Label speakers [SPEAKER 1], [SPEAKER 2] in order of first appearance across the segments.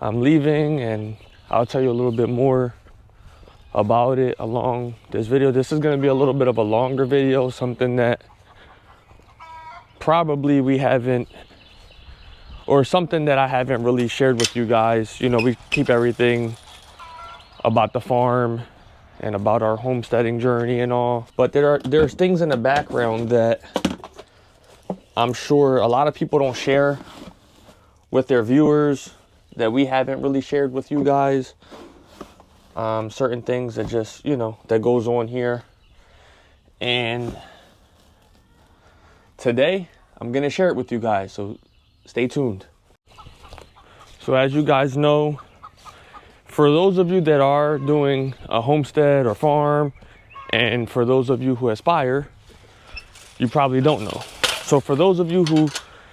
[SPEAKER 1] I'm leaving, and I'll tell you a little bit more about it along this video. This is going to be a little bit of a longer video, something that probably we haven't, or something that I haven't really shared with you guys. You know, we keep everything about the farm and about our homesteading journey and all, but there's things in the background that I'm sure a lot of people don't share with their viewers, that we haven't really shared with you guys. Certain things that just, you know, that goes on here. And today I'm gonna share it with you guys, so stay tuned. So as you guys know, for those of you that are doing a homestead or farm, and for those of you who aspire, you probably don't know. So for those of you who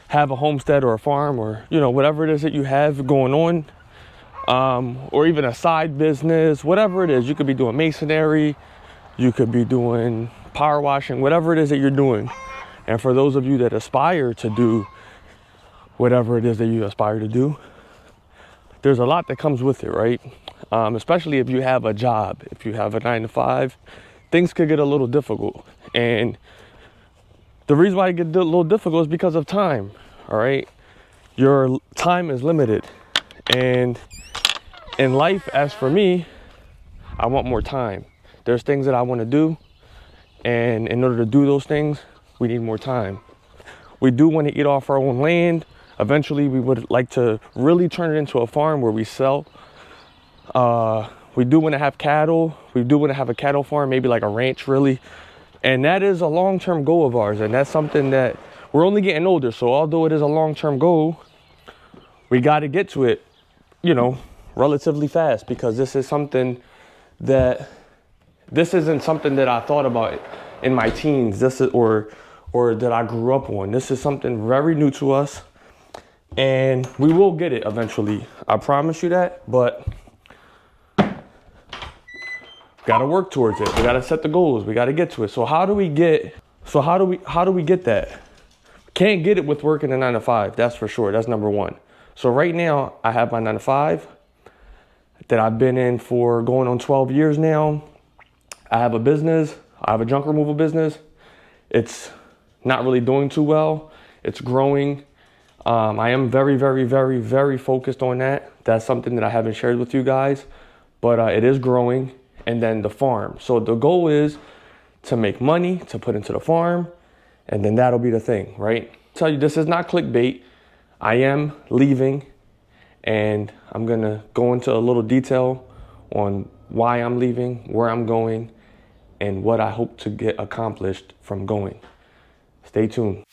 [SPEAKER 1] have a homestead or a farm, or, you know, whatever it is that you have going on, or even a side business, whatever it is, you could be doing masonry, you could be doing power washing, whatever it is that you're doing. And for those of you that aspire to do whatever it is that you aspire to do, there's a lot that comes with it, right? Especially if you have a job, if you have a 9-to-5, things could get a little difficult. And the reason why it gets a little difficult is because of time, all right? Your time is limited. And in life, as for me, I want more time. There's things that I want to do, and in order to do those things, we need more time. We do want to eat off our own land. Eventually, we would like to really turn it into a farm where we sell. We do want to have cattle. We do want to have a cattle farm, maybe like a ranch, really. And that is a long-term goal of ours, and that's something that we're only getting older. So although it is a long-term goal, we got to get to it, you know, relatively fast, because this isn't something that I thought about in my teens. This is or that I grew up on. This is something very new to us, and we will get it eventually. I promise you that. But got to work towards it. We got to set the goals. We got to get to it. So how do we get that? Can't get it with working a 9-to-5. That's for sure. That's number one. So right now I have my 9-to-5 that I've been in for going on 12 years now. I have a business. I have a junk removal business. It's not really doing too well. It's growing. I am very, very, very, very focused on that. That's something that I haven't shared with you guys, but it is growing. And then the farm. So the goal is to make money, to put into the farm, and then that'll be the thing, right? Tell you, this is not clickbait. I am leaving, and I'm gonna go into a little detail on why I'm leaving, where I'm going, and what I hope to get accomplished from going. Stay tuned.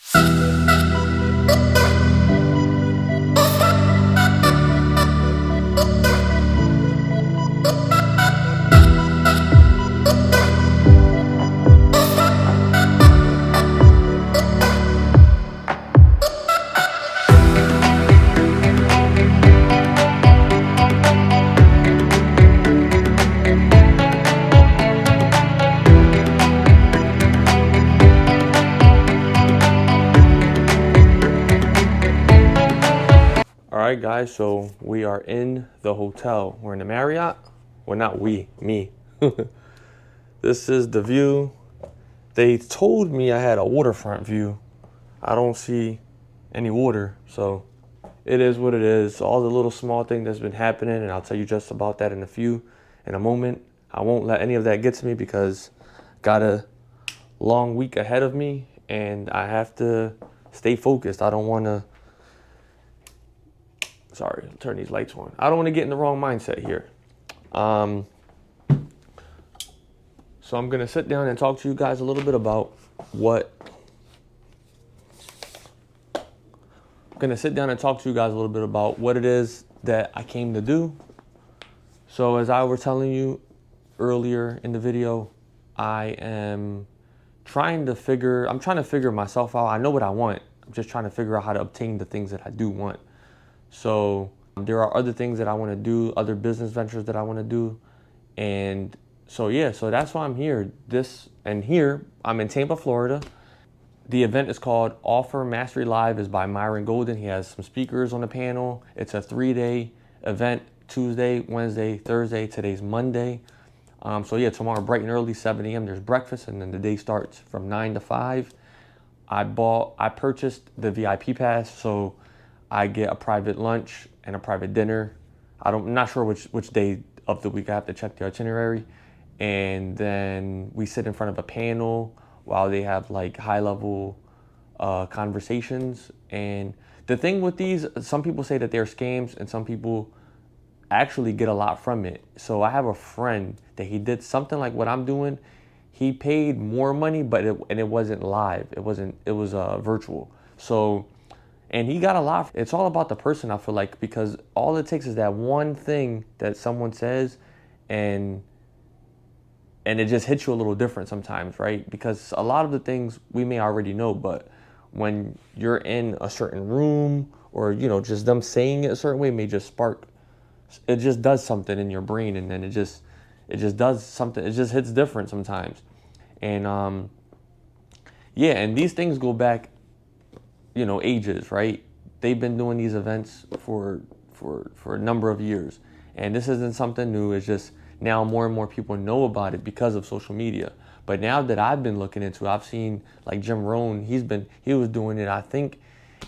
[SPEAKER 1] All right, guys, so we are in the hotel. We're in the Marriott. Well, not we, me. This is the view. They told me I had a waterfront view. I don't see any water, so it is what it is. All the little small thing that's been happening, and I'll tell you just about that in a moment. I won't let any of that get to me because got a long week ahead of me, and I have to stay focused. I don't want to, sorry, turn these lights on. I don't want to get in the wrong mindset here. So I'm going to sit down and talk to you guys a little bit about what it is that I came to do. So as I was telling you earlier in the video, I'm trying to figure myself out. I know what I want. I'm just trying to figure out how to obtain the things that I do want. So there are other things that I want to do, other business ventures that I want to do. And so, yeah, so that's why I'm here. I'm in Tampa, Florida. The event is called Offer Mastery Live. Is by Myron Golden. He has some speakers on the panel. It's a 3-day event Tuesday, Wednesday, Thursday. Today's Monday. So yeah, tomorrow bright and early, 7 a.m. There's breakfast, and then the day starts from 9 to 5. I purchased the VIP pass, so I get a private lunch and a private dinner. I'm not sure which day of the week. I have to check the itinerary. And then we sit in front of a panel while they have like high level conversations. And the thing with these, some people say that they're scams, and some people actually get a lot from it. So I have a friend that he did something like what I'm doing. He paid more money, but it wasn't live. It was virtual. So, and he got a lot. It's all about the person, I feel like, because all it takes is that one thing that someone says, and it just hits you a little different sometimes, right? Because a lot of the things we may already know, but when you're in a certain room, or just them saying it a certain way may just spark. It just does something in your brain, and then it just does something. It just hits different sometimes. And yeah, and these things go back, ages, right? They've been doing these events for a number of years, and this isn't something new. It's just now more and more people know about it because of social media. But now that I've been looking into it, I've seen like Jim Rohn. He was doing it, I think,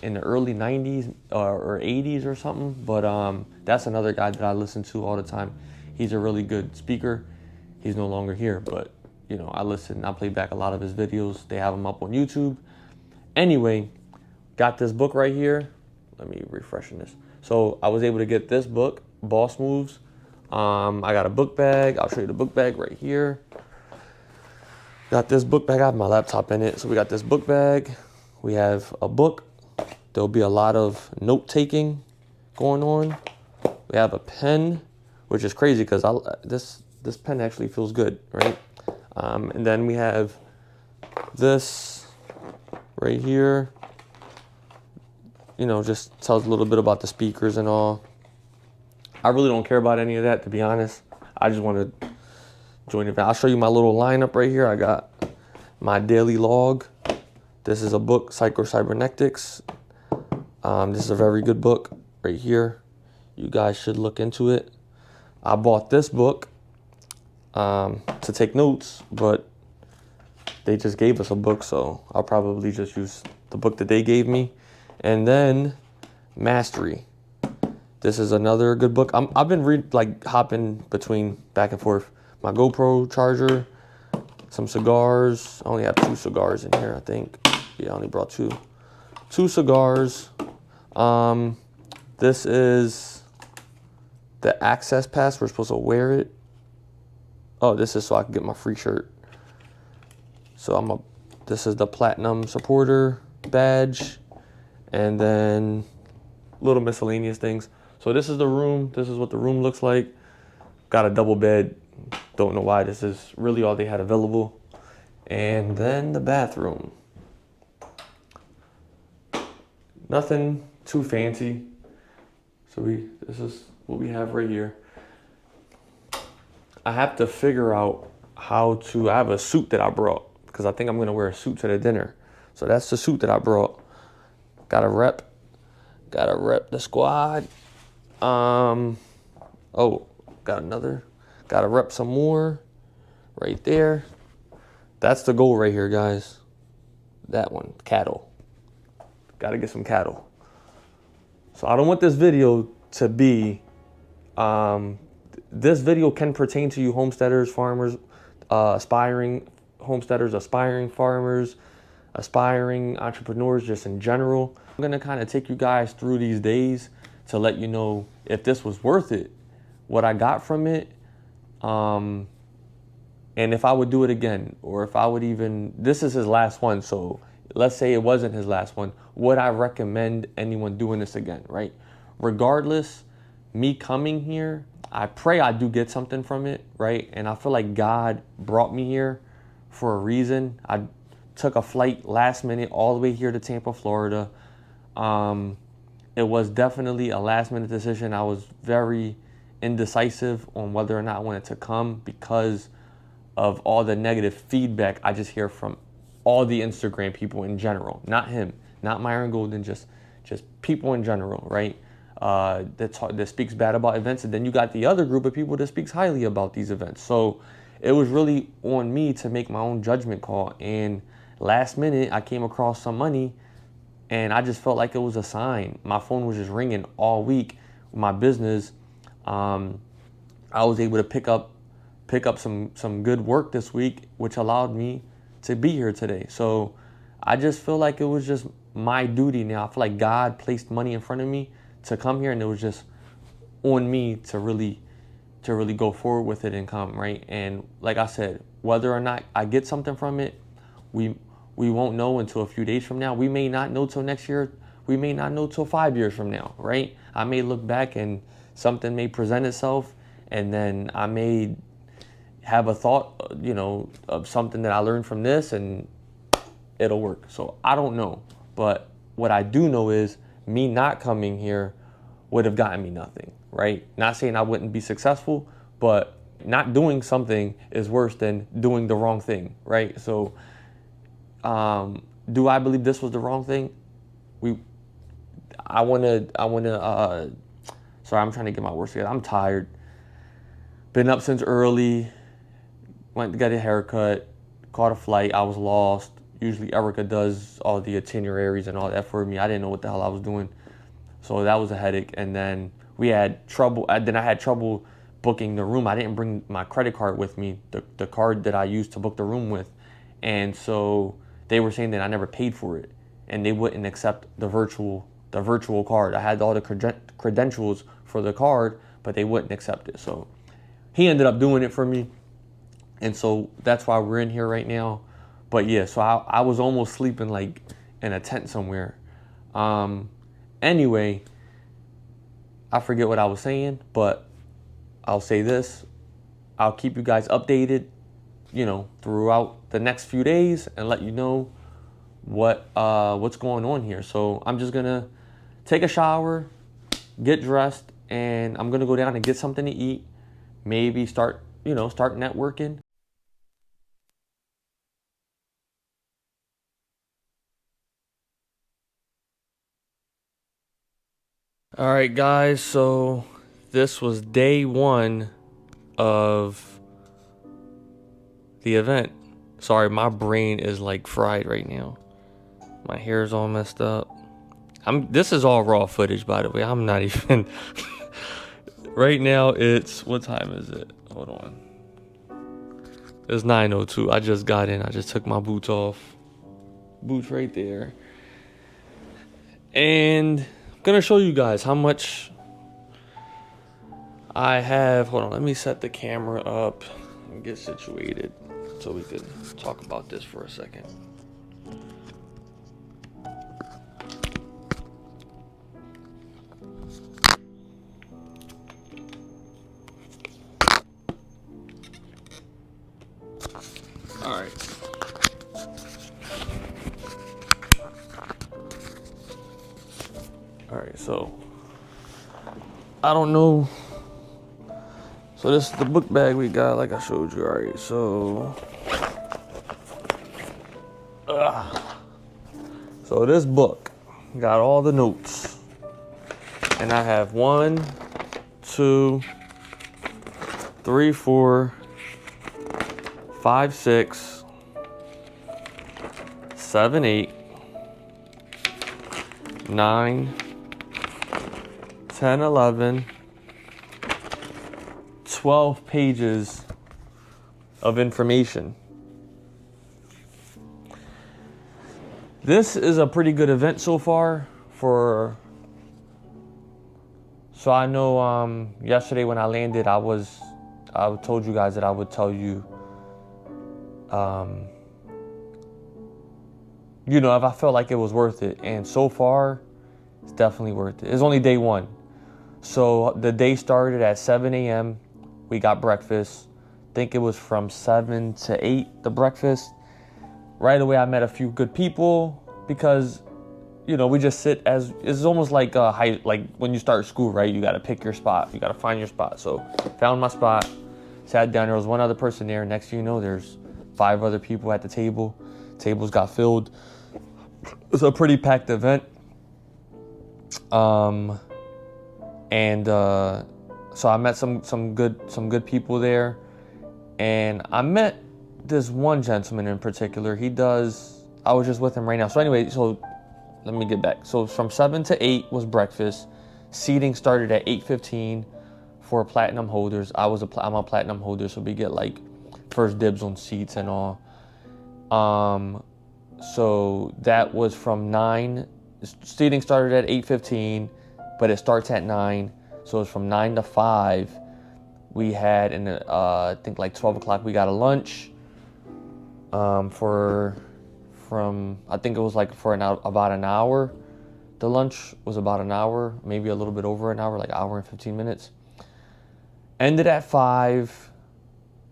[SPEAKER 1] in the early 90s or 80s or something. But that's another guy that I listen to all the time. He's a really good speaker. He's no longer here, but I play back a lot of his videos. They have them up on YouTube. Anyway, got this book right here. Let me refreshen this. So I was able to get this book, Boss Moves. I got a book bag. I'll show you the book bag right here. Got this book bag. I have my laptop in it. So we got this book bag. We have a book. There'll be a lot of note taking going on. We have a pen, which is crazy because this pen actually feels good, right? And then we have this right here. Just tells a little bit about the speakers and all. I really don't care about any of that, to be honest. I just want to join it. I'll show you my little lineup right here. I got my daily log. This is a book, Psycho-Cybernetics. This is a very good book right here. You guys should look into it. I bought this book to take notes, but they just gave us a book, so I'll probably just use the book that they gave me. And then Mastery. This is another good book. I've been hopping between back and forth. My GoPro charger, some cigars. I only have 2 cigars in here, I think. Yeah, I only brought 2. 2 cigars. This is the access pass. We're supposed to wear it. Oh, this is so I can get my free shirt. So this is the platinum supporter badge, and then little miscellaneous things. So this is the room. This is what the room looks like. Got a double bed. Don't know why. This is really all they had available. And then the bathroom. Nothing too fancy. So this is what we have right here. I have to figure out I have a suit that I brought because I think I'm going to wear a suit to the dinner. So that's the suit that I brought. Gotta rep the squad. Gotta rep some more right there. That's the goal right here, guys. That one, cattle. Gotta get some cattle. So I don't want this video to be, this video can pertain to you homesteaders, farmers, aspiring homesteaders, aspiring farmers, aspiring entrepreneurs, just in general. I'm gonna kind of take you guys through these days to let you know if this was worth it, what I got from it, and if I would do it again, or if I would this is his last one, so let's say it wasn't his last one, would I recommend anyone doing this again, right? Regardless, me coming here, I pray I do get something from it, right? And I feel like God brought me here for a reason. I took a flight last minute all the way here to Tampa, Florida. It was definitely a last minute decision. I was very indecisive on whether or not I wanted to come because of all the negative feedback I just hear from all the Instagram people in general. Not him, not Myron Golden, just people in general, right? that speaks bad about events, and then you got the other group of people that speaks highly about these events. So it was really on me to make my own judgment call. And last minute, I came across some money, and I just felt like it was a sign. My phone was just ringing all week. My business, I was able to pick up some good work this week, which allowed me to be here today. So I just feel like it was just my duty now. I feel like God placed money in front of me to come here, and it was just on me to really go forward with it and come, right? And like I said, whether or not I get something from it, we won't know until a few days from now. We may not know till next year. We may not know till 5 years from now, right? I may look back and something may present itself, and then I may have a thought, of something that I learned from this, and it'll work. So I don't know. But what I do know is me not coming here would have gotten me nothing, right? Not saying I wouldn't be successful, but not doing something is worse than doing the wrong thing, right? So do I believe this was the wrong thing? Sorry, I'm trying to get my words together. I'm tired. Been up since early. Went to get a haircut. Caught a flight. I was lost. Usually Erica does all the itineraries and all that for me. I didn't know what the hell I was doing. So that was a headache. And then we had trouble. I had trouble booking the room. I didn't bring my credit card with me, the card that I used to book the room with. And so they were saying that I never paid for it, and they wouldn't accept the virtual card. I had all the credentials for the card, but they wouldn't accept it. So he ended up doing it for me. And so that's why we're in here right now. But yeah, so I was almost sleeping like in a tent somewhere. Anyway, I forget what I was saying, but I'll say this. I'll keep you guys updated, throughout the next few days, and let you know what's going on here. So I'm just gonna take a shower, get dressed, and I'm gonna go down and get something to eat. Maybe start networking. All right, guys, so this was day one of the event. Sorry, my brain is like fried right now. My hair's all messed up. This is all raw footage, by the way. I'm not even... Right now, what time is it? Hold on. It's 9:02. I just got in. I just took my boots off. Boots right there. And I'm going to show you guys how much I have. Hold on. Let me set the camera up and get situated so we can talk about this for a second. All right, so I don't know. So this is the book bag we got, like I showed you. All right, so this book got all the notes, and I have 1, 2, 3, 4, 5, 6, 7, 8, 9, 10, 11, 12 pages of information. This is a pretty good event so far so I know yesterday when I landed, I told you guys that I would tell you if I felt like it was worth it. And so far, it's definitely worth it. It's only day one. So the day started at 7 a.m. We got breakfast. I think it was from 7 to 8, the breakfast. Right away, I met a few good people because, we just sit it's almost like like when you start school, right? You got to pick your spot. You got to find your spot. So found my spot, sat down. There was one other person there. Next thing you know, there's 5 other people at the table. Tables got filled. It was a pretty packed event. And so I met some good people there, and I met this one gentleman in particular. I was just with him right now. So anyway, so let me get back. So from 7 to 8 was breakfast. Seating started at 8:15 for platinum holders. I'm a platinum holder, so we get like first dibs on seats and all. So that was from 9. Seating started at 8:15, but it starts at 9. So it's from 9 to 5. We had, I think like 12 o'clock, we got a lunch. I think it was like for about an hour. The lunch was about an hour, maybe a little bit over an hour, like an hour and 15 minutes. Ended at 5,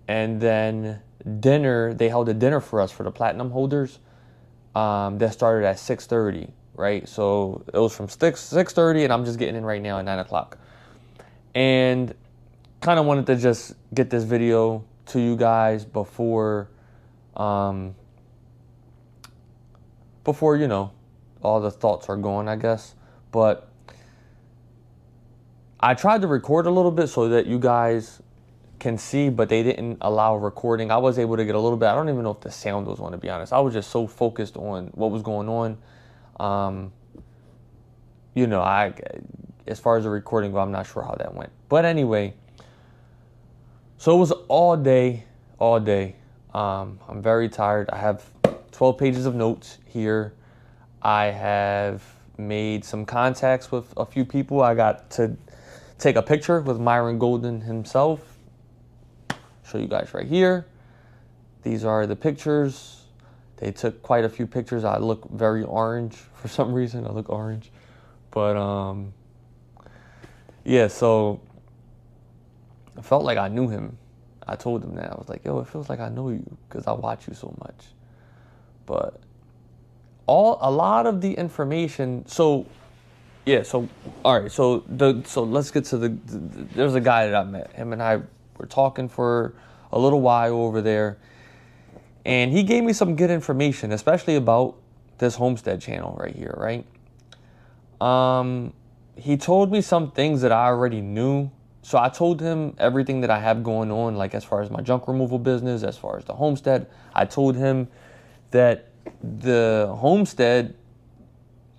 [SPEAKER 1] and then dinner, they held a dinner for us for the platinum holders. That started at 6:30, right? So it was from 6:30, and I'm just getting in right now at 9 o'clock. And kind of wanted to just get this video to you guys before you know, all the thoughts are gone, I guess. But I tried to record a little bit so that you guys can see, but they didn't allow recording. I was able to get a little bit. I don't even know if the sound was on, to be honest. I was just so focused on what was going on. You know, as far as the recording go, I'm not sure how that went. But anyway, so it was all day. I'm very tired. I have 12 pages of notes here. I have made some contacts with a few people. I got to take a picture with Myron Golden himself. Show you guys right here. These are the pictures. They took quite a few pictures. I look very orange for some reason. I look orange. But yeah, so I felt like I knew him. I told him that. I was like, yo, it feels like I know you because I watch you so much. But a lot of the information, all right, so let's get to there's a guy that I met. Him and I were talking for a little while over there, and he gave me some good information, especially about this homestead channel right here, right? He told me some things that I already knew. So I told him everything that I have going on, like as far as my junk removal business, as far as the homestead. I told him that the homestead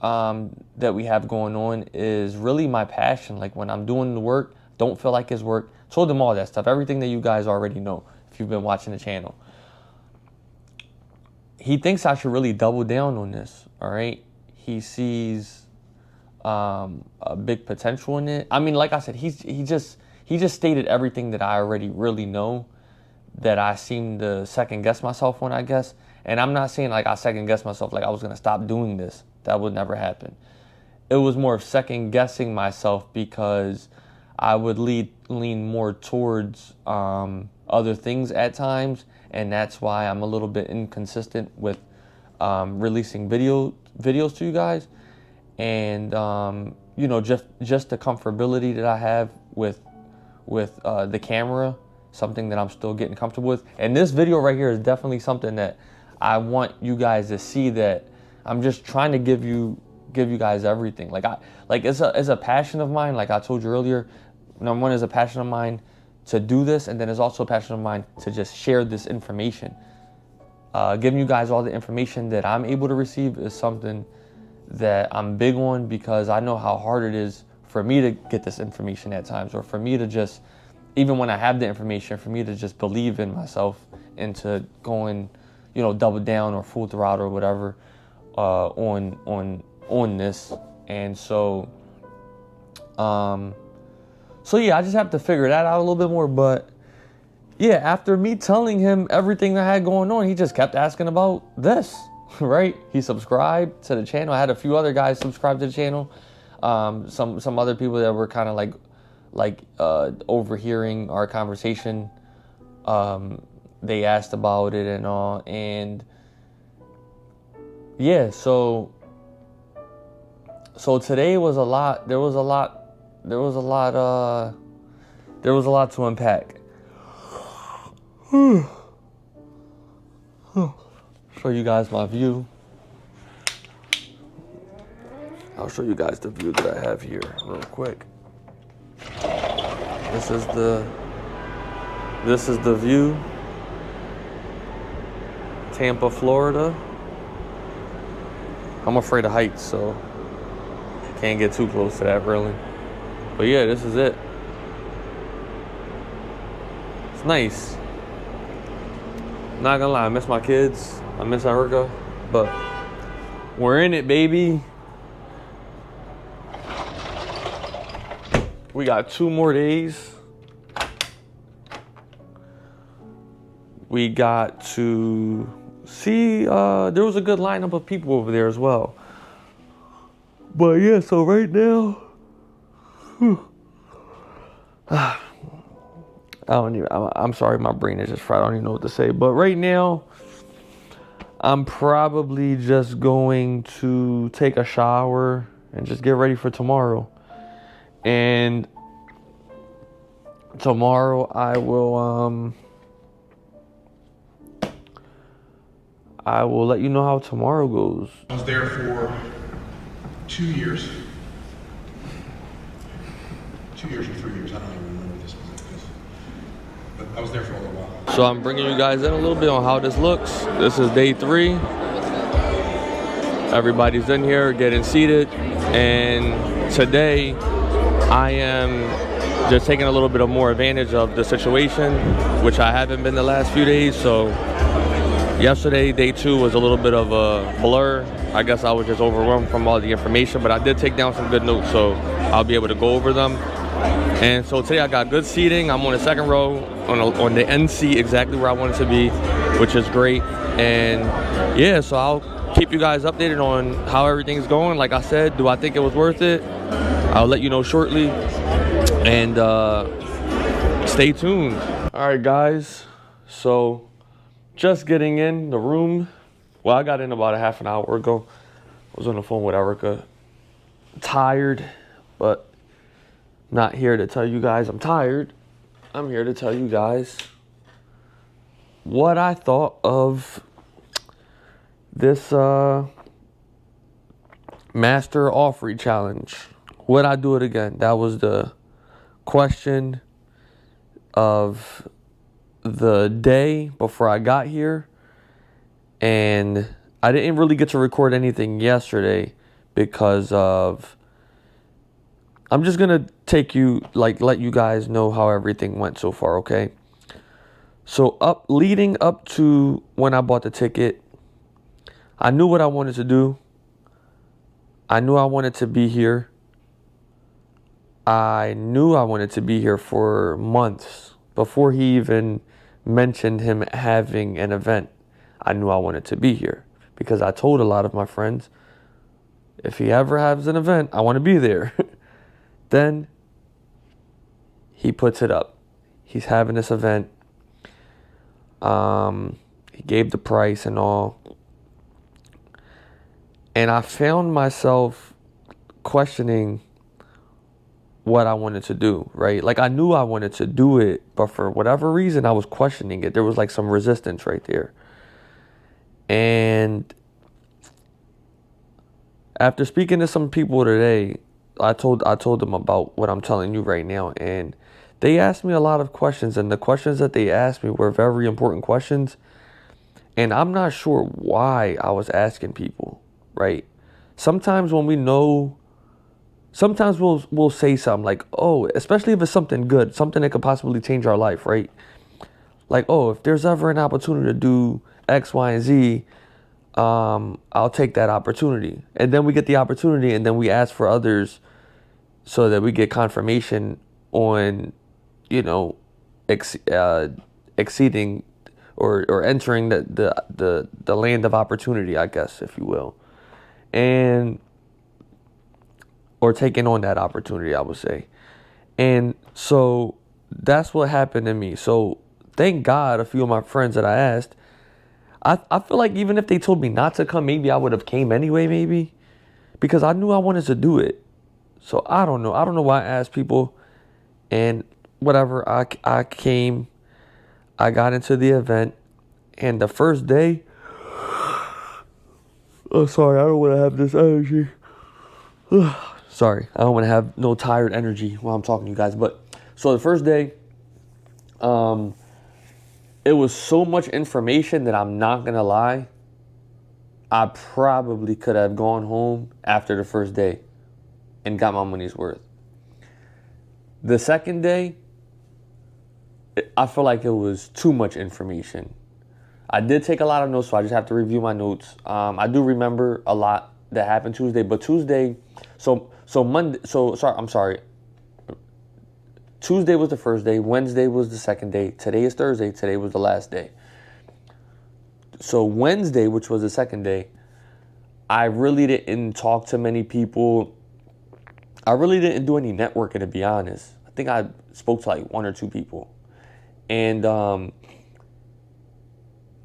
[SPEAKER 1] that we have going on is really my passion. Like when I'm doing the work, don't feel like it's work. Told him all that stuff, everything that you guys already know if you've been watching the channel. He thinks I should really double down on this, all right? He sees a big potential in it. I mean, like I said, he just stated everything that I already really know, that I seem to second guess myself on, I guess. And I'm not saying like I second guess myself like I was gonna stop doing this. That would never happen. It was more of second guessing myself because I would lean more towards other things at times, and that's why I'm a little bit inconsistent with releasing videos to you guys. And you know, just the comfortability that I have with the camera, something that I'm still getting comfortable with. And this video right here is definitely something that I want you guys to see, that I'm just trying to give you guys everything. It's a passion of mine. Like I told you earlier, number one is a passion of mine to do this, and then it's also a passion of mine to just share this information. Giving you guys all the information that I'm able to receive is something that I'm big on, because I know how hard it is for me to get this information at times, or for me to just, even when I have the information, for me to just believe in myself into going, you know, double down or full throttle or whatever on this. And so yeah, I just have to figure that out a little bit more. But yeah, after me telling him everything I had going on, he just kept asking about this, right? He subscribed to the channel. I had a few other guys subscribe to the channel. Some other people that were kind of like overhearing our conversation. They asked about it and all. And yeah, so today was a lot. There was a lot to unpack. Show you guys my view. I'll show you guys the view that I have here real quick. This is the view. Tampa, Florida. I'm afraid of heights, so can't get too close to that really. But yeah, this is it. It's nice. Not gonna lie, I miss my kids. I miss Erica, but we're in it, baby. We got 2 more days. We got to see, there was a good lineup of people over there as well. But yeah, so right now, I'm sorry, my brain is just fried. I don't even know what to say. But right now, I'm probably just going to take a shower and just get ready for tomorrow. And tomorrow I will let you know how tomorrow goes.
[SPEAKER 2] I was there for 2 years. 2 years or 3 years, I don't even remember this one. But I was there for a little while.
[SPEAKER 1] So I'm bringing you guys in a little bit on how this looks. This is day 3. Everybody's in here getting seated. And today I am just taking a little bit of more advantage of the situation, which I haven't been the last few days. So yesterday, day 2, was a little bit of a blur. I guess I was just overwhelmed from all the information, but I did take down some good notes, so I'll be able to go over them. And so today I got good seating. I'm on the second row, on the end seat, exactly where I wanted to be, which is great. And yeah, so I'll keep you guys updated on how everything's going. Like I said, do I think it was worth it? I'll let you know shortly. And stay tuned. All right, guys. So just getting in the room. Well, I got in about a half an hour ago. I was on the phone with Erica. Tired, but not here to tell you guys I'm tired. I'm here to tell you guys what I thought of this Master Offrey Challenge. Would I do it again? That was the question of the day before I got here. And I didn't really get to record anything yesterday because of, I'm just gonna take you, let you guys know how everything went so far, okay? So leading up to when I bought the ticket, I knew what I wanted to do. I knew I wanted to be here. I knew I wanted to be here for months before he even mentioned him having an event. I knew I wanted to be here because I told a lot of my friends, if he ever has an event, I want to be there. Then he puts it up. He's having this event. He gave the price and all. And I found myself questioning what I wanted to do, right? Like, I knew I wanted to do it, but for whatever reason, I was questioning it. There was like some resistance right there. And after speaking to some people today, I told them about what I'm telling you right now, and they asked me a lot of questions, and the questions that they asked me were very important questions, and I'm not sure why I was asking people, right? Sometimes when we know, sometimes we'll say something like, oh, especially if it's something good, something that could possibly change our life, right? Like, oh, if there's ever an opportunity to do X, Y, and Z, I'll take that opportunity. And then we get the opportunity, and then we ask for others so that we get confirmation on, you know, exceeding or entering the land of opportunity, I guess, if you will. And or taking on that opportunity, I would say. And so that's what happened to me. So thank God a few of my friends that I asked, I feel like even if they told me not to come, maybe I would have came anyway, maybe. Because I knew I wanted to do it. So I don't know. I don't know why I asked people. And whatever, I came. I got into the event. And the first day, oh, sorry, I don't want to have this energy. Sorry, I don't want to have no tired energy while I'm talking to you guys. But so the first day, it was so much information that I'm not gonna lie, I probably could have gone home after the first day and got my money's worth. The second day, I feel like it was too much information. I did take a lot of notes, so I just have to review my notes. I do remember a lot that happened Tuesday, but Tuesday, I'm sorry. Tuesday was the first day, Wednesday was the second day, today is Thursday, today was the last day. So Wednesday, which was the second day, I really didn't talk to many people. I really didn't do any networking, to be honest. I think I spoke to like one or two people. And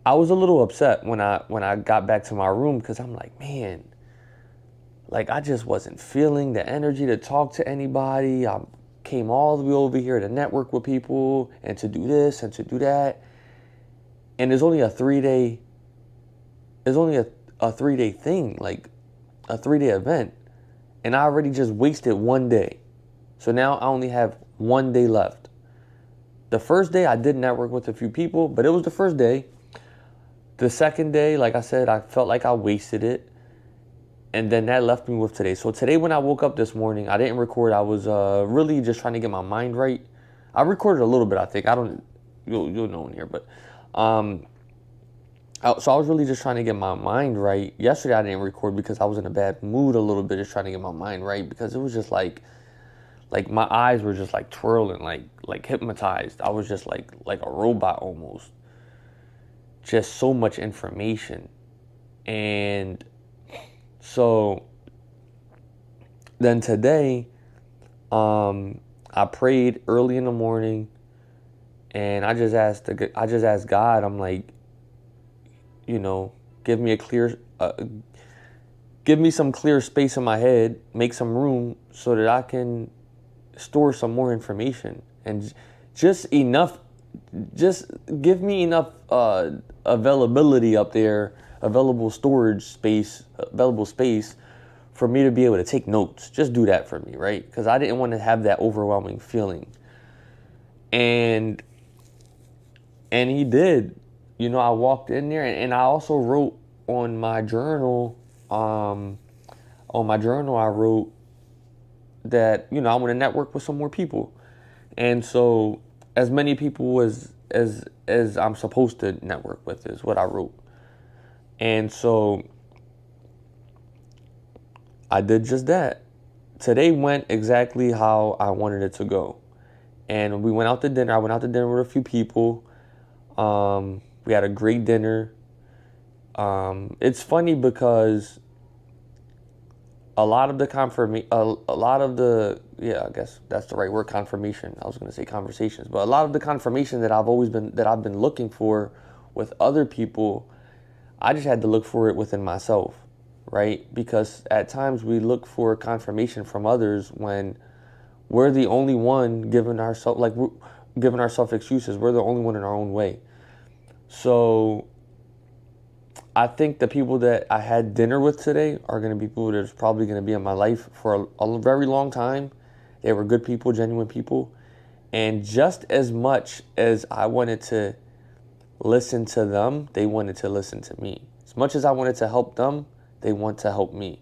[SPEAKER 1] I was a little upset when I got back to my room, because I'm like, man, like I just wasn't feeling the energy to talk to anybody. I came all the way over here to network with people and to do this and to do that. And there's only a 3-day thing, like a 3-day event. And I already just wasted one day. So now I only have one day left. The first day I did network with a few people, but it was the first day. The second day, like I said, I felt like I wasted it. And then that left me with today. So today when I woke up this morning, I didn't record. I was really just trying to get my mind right. I recorded a little bit, I think. You'll know in here. But so I was really just trying to get my mind right. Yesterday I didn't record because I was in a bad mood a little bit, just trying to get my mind right, because it was just like my eyes were just like twirling, like hypnotized. I was just like a robot almost. Just so much information. And so then today, I prayed early in the morning, and I just asked God, I'm like, give me some clear space in my head, make some room so that I can store some more information, and just give me enough availability up there, available space for me to be able to take notes. Just do that for me, right? Because I didn't want to have that overwhelming feeling. And he did. I walked in there, and I also wrote on my journal. I wrote that I want to network with some more people, and so as many people as I'm supposed to network with is what I wrote. And so I did just that. Today went exactly how I wanted it to go. And we went out to dinner. I went out to dinner with a few people. We had a great dinner. It's funny because I guess that's the right word, confirmation. I was going to say conversations, but a lot of the confirmation that I've been looking for with other people, I just had to look for it within myself, right? Because at times we look for confirmation from others when we're the only one giving ourselves excuses. We're the only one in our own way. So I think the people that I had dinner with today are going to be people that's probably going to be in my life for a very long time. They were good people, genuine people. And just as much as I wanted to listen to them, they wanted to listen to me. As much as I wanted to help them, they want to help me.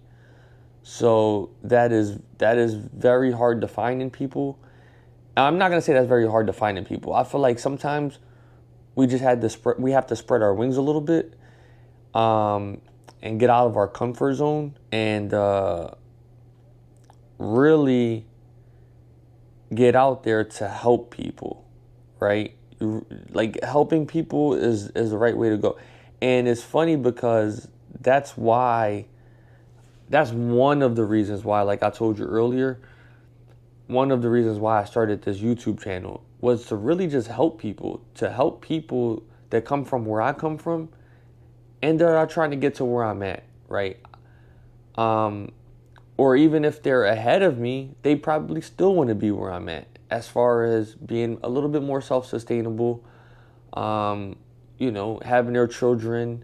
[SPEAKER 1] So that is very hard to find in people. I'm not going to say that's very hard to find in people. I feel like sometimes we just have to spread our wings a little bit, and get out of our comfort zone, and really get out there to help people, right? Like, helping people is the right way to go. And it's funny because that's one of the reasons why, like I told you earlier, one of the reasons why I started this YouTube channel was to really just help people that come from where I come from and that are trying to get to where I'm at, right? Or even if they're ahead of me, they probably still want to be where I'm at, as far as being a little bit more self-sustainable, having their children,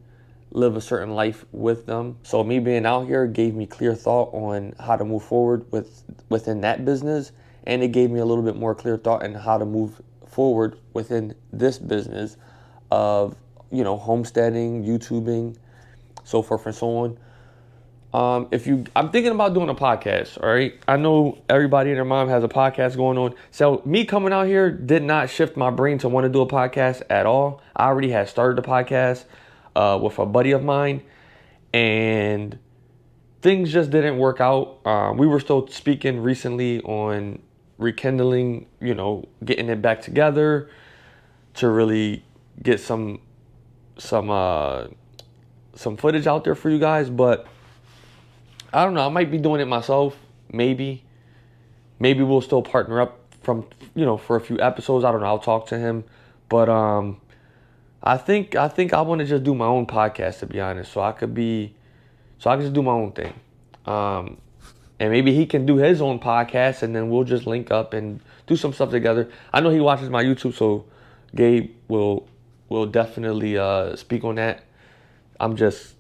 [SPEAKER 1] live a certain life with them. So me being out here gave me clear thought on how to move forward within that business, and it gave me a little bit more clear thought on how to move forward within this business of, homesteading, YouTubing, so forth and so on. I'm thinking about doing a podcast, all right? I know everybody and their mom has a podcast going on. So me coming out here did not shift my brain to want to do a podcast at all. I already had started the podcast with a buddy of mine, and things just didn't work out. We were still speaking recently on rekindling, getting it back together to really get some footage out there for you guys, but I don't know. I might be doing it myself. Maybe we'll still partner up for a few episodes. I don't know. I'll talk to him, but I think I want to just do my own podcast, to be honest. So I can just do my own thing, and maybe he can do his own podcast, and then we'll just link up and do some stuff together. I know he watches my YouTube, so Gabe will definitely speak on that. It's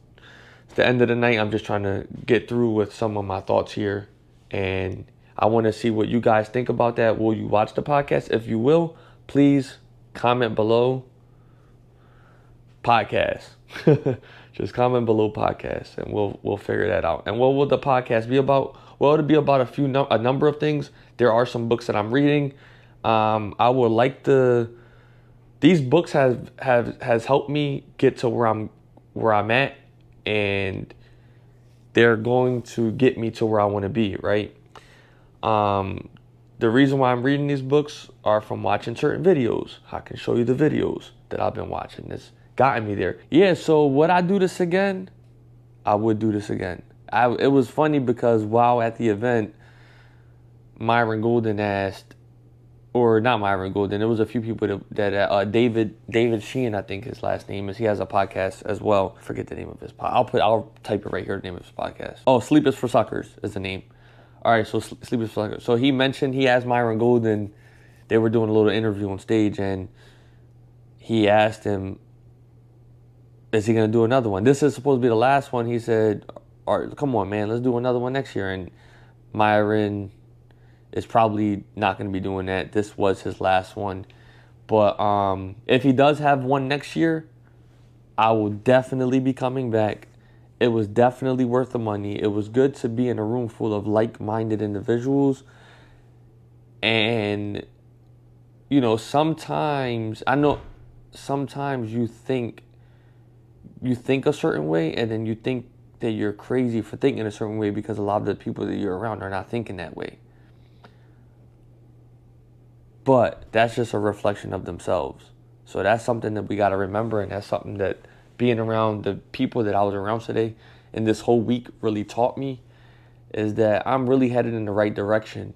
[SPEAKER 1] the end of the night. I'm just trying to get through with some of my thoughts here, and I want to see what you guys think about that. Will you watch the podcast? If you will, please comment below podcast. Just comment below podcast, and we'll figure that out. And what will the podcast be about? Well, it'll be about a number of things. There are some books that I'm reading. I would like these books has helped me get to where I'm at, and they're going to get me to where I want to be, right? The reason why I'm reading these books are from watching certain videos. I can show you the videos that I've been watching. It's gotten me there. Yeah, so would I do this again? I would do this again. It was funny because while at the event, Myron Golden asked, or not Myron Golden, there was a few people that David Sheehan, I think his last name is. He has a podcast as well. I forget the name of his podcast. I'll type it right here, the name of his podcast. Oh, Sleep is for Suckers is the name. All right, so Sleep is for Suckers. So he mentioned, he asked Myron Golden, they were doing a little interview on stage, and he asked him, is he going to do another one? This is supposed to be the last one. He said, all right, come on, man, let's do another one next year. And Myron is probably not going to be doing that. This was his last one. But if he does have one next year, I will definitely be coming back. It was definitely worth the money. It was good to be in a room full of like-minded individuals. And, sometimes you think a certain way, and then you think that you're crazy for thinking a certain way because a lot of the people that you're around are not thinking that way. But that's just a reflection of themselves. So that's something that we got to remember, and that's something that being around the people that I was around today and this whole week really taught me, is that I'm really headed in the right direction.